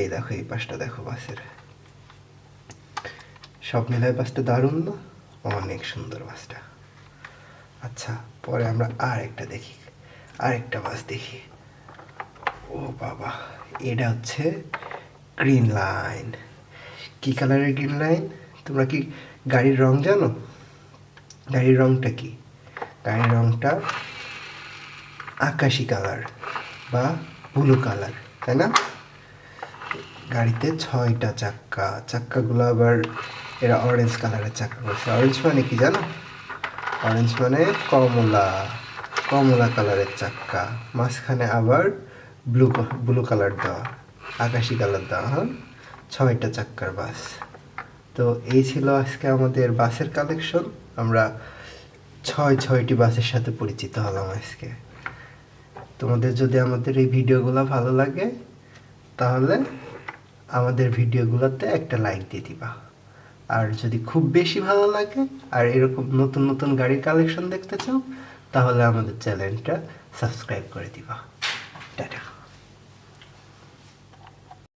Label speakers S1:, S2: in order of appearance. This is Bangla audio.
S1: এই দেখো এই পাশটা দেখো বাসের, সব মিলায় বাসটা দারুণ না? অনেক সুন্দর বাসটা। আচ্ছা, পরে আমরা আরেকটা দেখি, আরেকটা বাস দেখি। ও বাবা, এটা হচ্ছে গ্রিন লাইন। কি কালারের গ্রিন লাইন? তোমরা কি গাড়ির রং জানো? গাড়ির রংটা কি? গাড়ির রংটা আকাশি কালার বা ব্লু কালার, তাই না? গাড়িতে 6টা চাক্কা, চাক্কাগুলো আবার এরা অরেঞ্জ কালারের চাক্কা করছে। অরেঞ্জ মানে কি জানো? অরেঞ্জ মানে কমলা, কমলা কালারের চাক্কা, মাঝখানে আবার ব্লু ব্লু কালার দেওয়া, আকাশি কালার দেওয়া। হ্যাঁ, 6টা চাক্কার বাস। তো এই ছিল আজকে আমাদের বাসের কালেকশন। আমরা 6টি বাসের সাথে পরিচিত হলাম আজকে। তোমাদের যদি আমাদের এই ভিডিওগুলো ভালো লাগে তাহলে আমাদের ভিডিওগুলোতে একটা লাইক দিয়ে দিবা। আর যদি খুব বেশি ভালো লাগে আর এরকম নতুন নতুন গাড়ির কালেকশন দেখতে চাও তাহলে আমাদের চ্যানেলটা সাবস্ক্রাইব করে দিবা। টাটা।